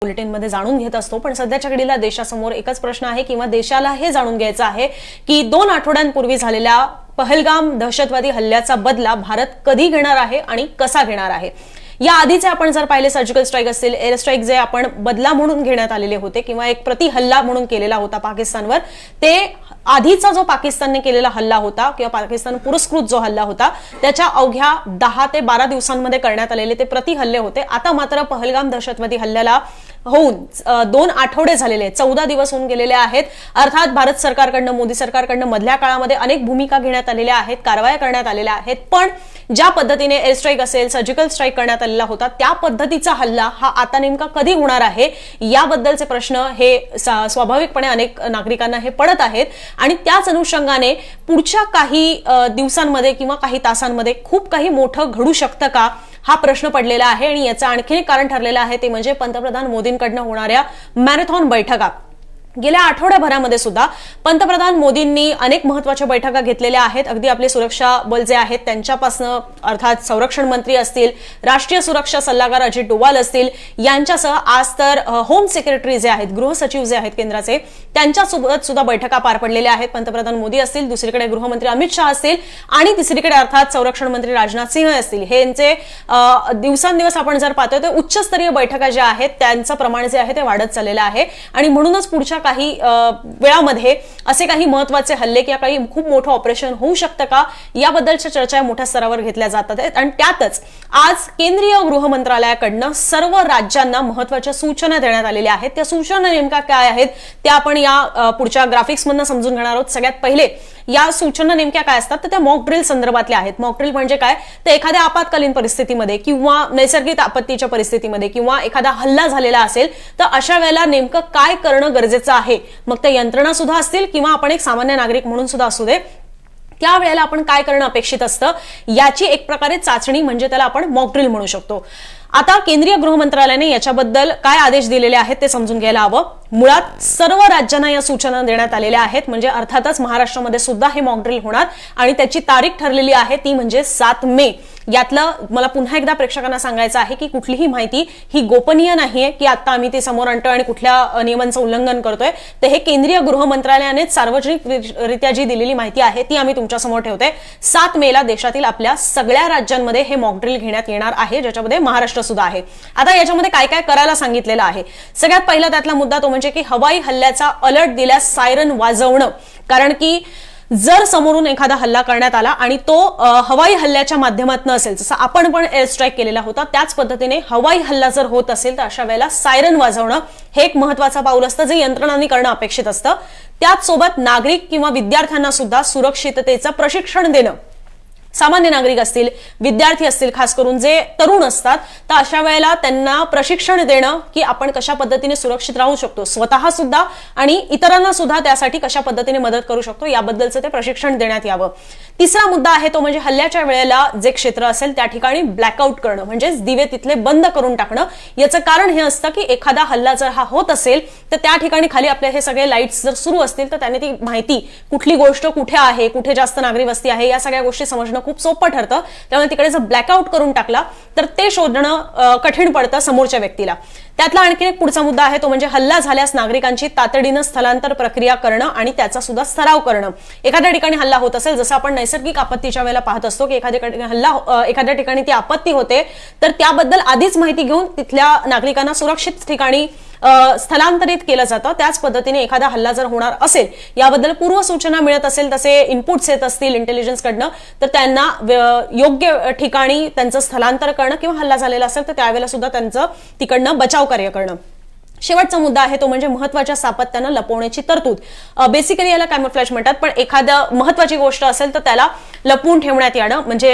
बुलेटिनमध्ये जाणून घेत असतो, पण सध्याच्या घडीला देशासमोर एकच प्रश्न आहे किंवा देशाला हे जाणून घ्यायचं आहे की 2 आठवड्यांपूर्वी झालेल्या पहलगाम दहशतवादी हल्ल्याचा बदला भारत कधी घेणार आहे आणि कसा घेणार आहे। या आधीचे आपण जर पाहिले सर्जिकल स्ट्राईक असतील, एअर स्ट्राईक जे आपण बदला म्हणून घेण्यात आलेले होते किंवा एक प्रति हल्ला म्हणून केलेला होता पाकिस्तानवर, ते आधीचा जो पाकिस्तानने केलेला हल्ला होता किंवा पाकिस्तान पुरस्कृत जो हल्ला होता त्याच्या अवघ्या 10 ते 12 दिवसांमध्ये करण्यात आलेले ते प्रति हल्ले होते। आता मात्र पहलगाम दहशतवादी हल्ल्याला होऊन 2 आठवडे झालेले, 14 दिवस होऊन गेलेले आहेत। अर्थात भारत सरकारकडनं, मोदी सरकारकडनं मधल्या काळामध्ये अनेक भूमिका घेण्यात आलेल्या आहेत, कारवाया करण्यात आलेल्या आहेत, पण ज्या पद्धतीने एअर स्ट्राईक असेल, सर्जिकल स्ट्राईक करण्यात आलेला होता त्या पद्धतीचा हल्ला हा आता नेमका कधी होणार आहे याबद्दलचे प्रश्न हे स्वाभाविकपणे अनेक नागरिकांना हे पडत आहेत। आणि त्याच अनुषंगाने पुढच्या काही दिवसांमध्ये किंवा काही तासांमध्ये खूप काही मोठं घडू शकतं का हा प्रश्न पडलेला आहे। आणि याचं आणखी एक कारण ठरलेलं आहे ते म्हणजे पंतप्रधान मोदींकडनं होणाऱ्या मॅरेथॉन बैठका। गेल्या आठवड्याभरामध्ये सुद्धा पंतप्रधान मोदींनी अनेक महत्त्वाच्या बैठका घेतलेल्या आहेत। अगदी आपले सुरक्षा बल जे आहेत त्यांच्यापासून, अर्थात संरक्षण मंत्री असतील, राष्ट्रीय सुरक्षा सल्लागार अजित डोवाल असतील, यांच्यासह आज तर होम सेक्रेटरी जे आहेत, गृह सचिव जे आहेत केंद्राचे, त्यांच्यासोबत सुद्धा बैठका पार पडलेल्या आहेत। पंतप्रधान मोदी असतील, दुसरीकडे गृहमंत्री अमित शहा असतील आणि तिसरीकडे अर्थात संरक्षण मंत्री राजनाथ सिंह असतील। हे यांचे दिवसांदिवस आपण जर पाहतोय तर उच्चस्तरीय बैठका ज्या आहेत त्यांचं प्रमाण जे आहे ते वाढत चाललेलं आहे। आणि म्हणूनच पुढच्या काही वेळामध्ये असे काही महत्त्वाचे हल्ले किंवा काही खूप मोठं ऑपरेशन होऊ शकतं का याबद्दलच्या चर्चा मोठ्या स्तरावर घेतल्या जातात आहेत। आणि त्यातच आज केंद्रीय गृह मंत्रालयाकडनं सर्व राज्यांना महत्त्वाच्या सूचना देण्यात आलेल्या आहेत। त्या सूचना नेमका काय आहेत त्या आपण या पुढच्या ग्राफिक्स मधून समजून घेणार आहोत। सगळ्यात पहिले या सूचना नेमक्या काय असतात तर त्या मॉक ड्रिल संदर्भातल्या आहेत। मॉक ड्रिल म्हणजे काय तर एखाद्या आपत्कालीन परिस्थितीमध्ये किंवा नैसर्गिक आपत्तीच्या परिस्थितीमध्ये किंवा एखादा हल्ला झालेला असेल तर अशा वेळेला नेमकं काय करणं गरजेचं आहे, मग त्या यंत्रणा सुद्धा असतील किंवा आपण एक सामान्य नागरिक म्हणून सुद्धा असू दे, त्या वेळेला आपण काय करणं अपेक्षित असतं याची एक प्रकारे चाचणी म्हणजे त्याला आपण मॉक ड्रिल म्हणू शकतो। आता केंद्रीय गृह मंत्रालयाने याच्याबद्दल काय आदेश दिलेले आहेत ते समजून घ्यायला हवं। मुळात सर्व राज्यांना या सूचना देण्यात आलेल्या आहेत, म्हणजे अर्थातच महाराष्ट्रामध्ये सुद्धा हे मॉक ड्रिल होणार आणि त्याची तारीख ठरलेली आहे ती म्हणजे 7 मे। यातलं मला पुन्हा एकदा प्रेक्षकांना सांगायचं आहे की कुठलीही माहिती ही गोपनीय नाहीये की आता आम्ही ते समोर आणतोय आणि कुठल्या नियमांचं उल्लंघन करतोय, तर हे केंद्रीय गृह मंत्रालयाने सार्वजनिकरित्या जी दिलेली माहिती आहे ती आम्ही तुमच्या समोर ठेवतोय। 7 मेला देशातील आपल्या सगळ्या राज्यांमध्ये हे मॉक ड्रिल घेण्यात येणार आहे, ज्याच्यामध्ये महाराष्ट्र सुद्धा आहे। आता याच्यामध्ये काय काय करायला सांगितलेलं आहे, सगळ्यात पहिला त्यातला मुद्दा तो म्हणजे की हवाई हल्ल्याचा अलर्ट दिल्यास सायरन वाजवणं। कारण की जर समोरून एखादा हल्ला करण्यात आला आणि तो हवाई हल्ल्याच्या माध्यमातून असेल, जसं आपण पण एअर स्ट्राईक केलेला होता त्याच पद्धतीने हवाई हल्ला जर होत असेल तर अशा वेळेला सायरन वाजवणं हे एक महत्त्वाचं पाऊल असतं जे यंत्रणांनी करणं अपेक्षित असतं। त्याच सोबत नागरिक किंवा विद्यार्थ्यांना सुद्धा सुरक्षिततेचं प्रशिक्षण देणं। सामान्य नागरिक असतील, विद्यार्थी असतील, खास करून जे तरुण असतात, तर अशा वेळेला त्यांना प्रशिक्षण देणं की आपण कशा पद्धतीने सुरक्षित राहू शकतो, स्वतः सुद्धा आणि इतरांना सुद्धा त्यासाठी कशा पद्धतीने मदत करू शकतो याबद्दलचं ते प्रशिक्षण देण्यात यावं। तिसरा मुद्दा आहे तो म्हणजे हल्ल्याच्या वेळेला जे क्षेत्र असेल त्या ठिकाणी ब्लॅकआउट करणं, म्हणजे दिवे तिथले बंद करून टाकणं। याचं कारण हे असतं की एखादा हल्ला जर हा होत असेल तर त्या ठिकाणी खाली आपले हे सगळे लाईट्स जर सुरू असतील तर त्याने ती माहिती कुठली गोष्ट कुठे आहे, कुठे जास्त नागरी वस्ती आहे या सगळ्या गोष्टी समजणं खूप सोपं ठरतं। त्यामुळे तिकडे जर ब्लॅकआउट करून टाकला तर ते शोधणं कठीण पडतं समोरच्या व्यक्तीला। त्यातला आणखी एक पुढचा मुद्दा आहे तो म्हणजे हल्ला झाल्यास नागरिकांची तातडीनं स्थलांतर प्रक्रिया करणं आणि त्याचा सुद्धा सराव करणं। एखाद्या ठिकाणी हल्ला होत असेल, जसं आपण नैसर्गिक आपत्तीच्या वेळेला पाहत असतो की एखाद्या ठिकाणी ती आपत्ती होते तर त्याबद्दल आधीच माहिती घेऊन तिथल्या नागरिकांना सुरक्षित ठिकाणी स्थलांतरित केलं जातं। त्याच पद्धतीने एखादा हल्ला जर होणार असेल याबद्दल पूर्व सूचना मिळत असेल, तसे इनपुट्स येत असतील इंटेलिजन्स कडनं, तर त्यांना योग्य ठिकाणी त्यांचं स्थलांतर करणं किंवा हल्ला झालेला असेल तर त्यावेळेला सुद्धा त्यांचं तिकडनं बचाव कार्य करणं। शेवटचा मुद्दा आहे तो म्हणजे महत्त्वाच्या सातत्यानं लपवण्याची तरतूद। बेसिकली याला कॅमोफ्लॅज म्हणतात, पण एखादं महत्त्वाची गोष्ट असेल तर त्याला लपवून ठेवण्यात येणं, म्हणजे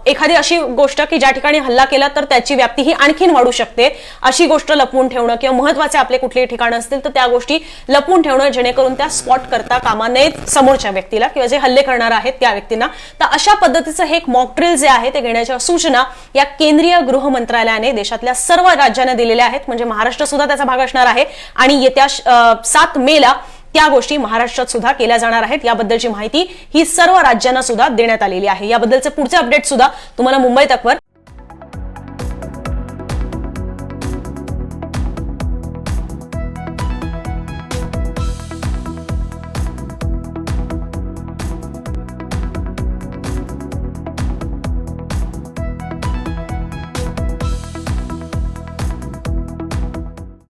एखादी अशी गोष्ट की ज्या ठिकाणी हल्ला केला तर त्याची व्याप्ती ही आणखीन वाढू शकते अशी गोष्ट लपवून ठेवणं, किंवा महत्त्वाचे आपले कुठलेही ठिकाण असतील तर त्या गोष्टी लपवून ठेवणं जेणेकरून त्या स्पॉट करता कामा नयेत समोरच्या व्यक्तीला किंवा जे हल्ले करणार आहेत त्या व्यक्तींना। तर अशा पद्धतीचं हे एक मॉक ड्रिल जे आहे ते घेण्याच्या सूचना या केंद्रीय गृह मंत्रालयाने देशातल्या सर्व राज्यांना दिलेल्या आहेत, म्हणजे महाराष्ट्र सुद्धा त्याचा भाग असणार आहे। आणि येत्या 7 मेला त्या गोष्टी महाराष्ट्रात सुद्धा केल्या जाणार आहेत याबद्दलची माहिती ही सर्व राज्यांना सुद्धा देण्यात आलेली आहे। याबद्दलचे पुढचे अपडेट सुद्धा तुम्हाला मुंबई तकवर